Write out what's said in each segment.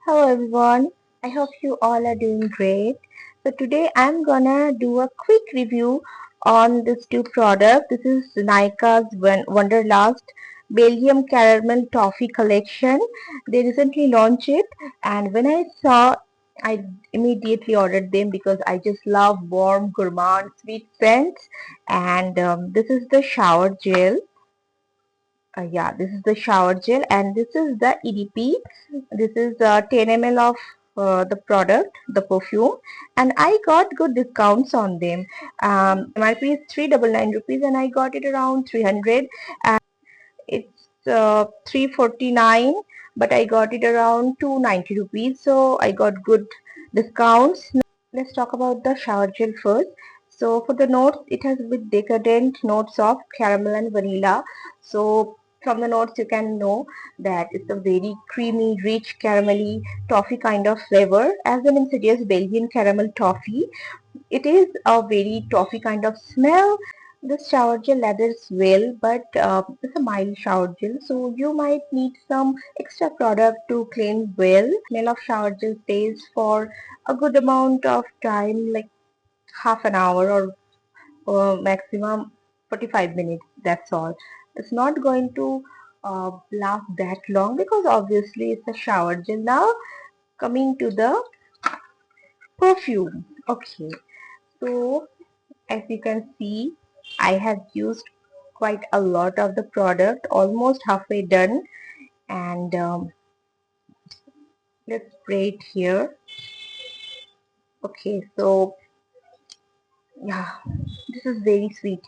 Hello everyone, I hope you all are doing great. So today I'm gonna do a quick review on this two product. This is Nika's Wonderlust Belgium Caramel Toffee Collection. They recently launched it, and when I saw, I immediately ordered them because I just love warm gourmand sweet scents. And this is the shower gel. Yeah, this is the shower gel, and this is the EDP. This is 10 ml of the product, the perfume, and I got good discounts on them. MRP is 399 rupees, and I got it around 300. And it's 349, but I got it around 290 rupees, so I got good discounts. Let's talk about the shower gel first. So for the notes, it has with decadent notes of caramel and vanilla. So from the notes, you can know that it's a very creamy, rich, caramelly toffee kind of flavor. As the name suggests, Belgian caramel toffee. It is a very toffee kind of smell. The shower gel lathers well, but it's a mild shower gel, so you might need some extra product to clean well. Smell of shower gel stays for a good amount of time, like half an hour or maximum 45 minutes. That's all. It's not going to last that long because obviously it's a shower gel. Now coming to the perfume. Okay, so as you can see, I have used quite a lot of the product, almost halfway done, and let's spray it here. Okay, so yeah, this is very sweet,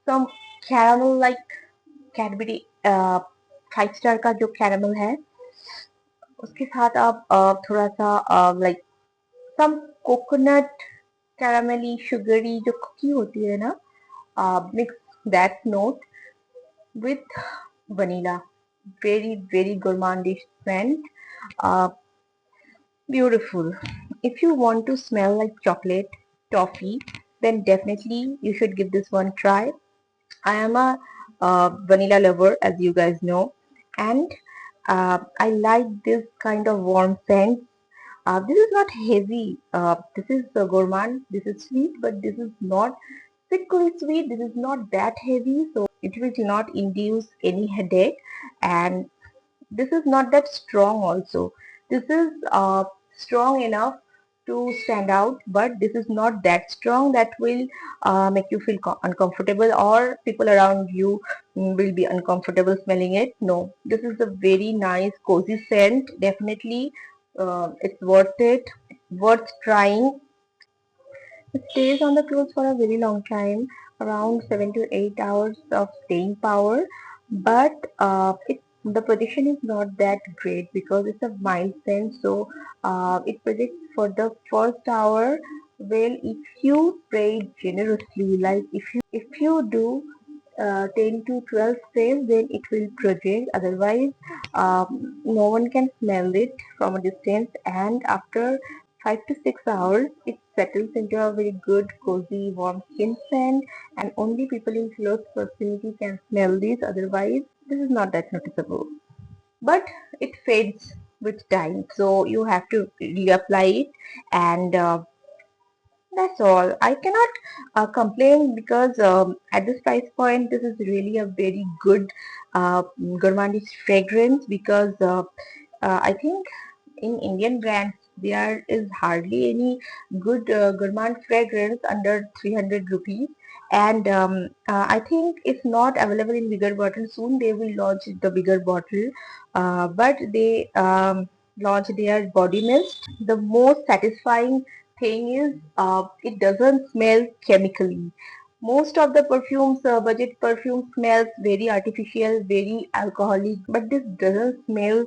some caramel like Cadbury 5 star का जो caramel है उसके साथ आप थोड़ा सा like some coconut कैरामेली sugary जो cookie होती है ना, mix that note with vanilla. Very gourmandish scent. Uh, Beautiful. If you want to smell like chocolate toffee, then definitely you should give this one try. I am a vanilla lover, as you guys know, and I like this kind of warm scent. This is not heavy. This is gourmand. This is sweet, but this is not sickly sweet. This is not that heavy, so it will not induce any headache. And this is not that strong also. This is strong enough to stand out, but this is not that strong that will make you feel uncomfortable or people around you will be uncomfortable smelling it. No, this is a very nice cozy scent. Definitely it's worth it, worth trying. It stays on the clothes for a very long time, around 7 to 8 hours of staying power. But the projection is not that great because it's a mild scent. So it projects for the first hour. Well, if you spray it generously, like if you do 10 to 12 sprays, then it will project. Otherwise, no one can smell it from a distance. And after 5 to 6 hours, it settles into a very good, cozy, warm skin scent, and only people in close proximity can smell this. Otherwise, this is not that noticeable. But it fades with time, so you have to reapply it, and that's all. I cannot complain because at this price point, this is really a very good gourmandish fragrance because I think in Indian brands there is hardly any good gourmand fragrance under 300 rupees, and I think it's not available in bigger bottle. Soon they will launch the bigger bottle, but they launch their body mist. The most satisfying thing is it doesn't smell chemically. Most of the perfumes, budget perfume smells very artificial, very alcoholic, but this doesn't smell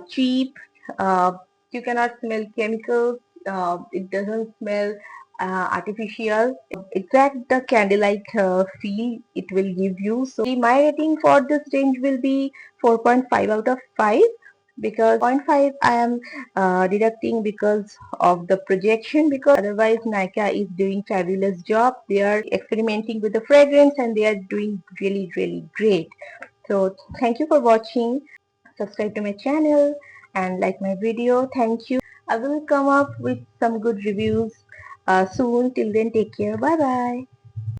cheap. Uh, you cannot smell chemicals. It doesn't smell artificial. Exact the candlelight feel it will give you. So my rating for this range will be 4.5 out of 5 because zero point 0.5 I am deducting because of the projection, because otherwise Nika is doing fabulous job. They are experimenting with the fragrance and they are doing really great. So thank you for watching. subscribe to my channel and like my video. Thank you. I will come up with some good reviews soon. Till then, take care. Bye bye.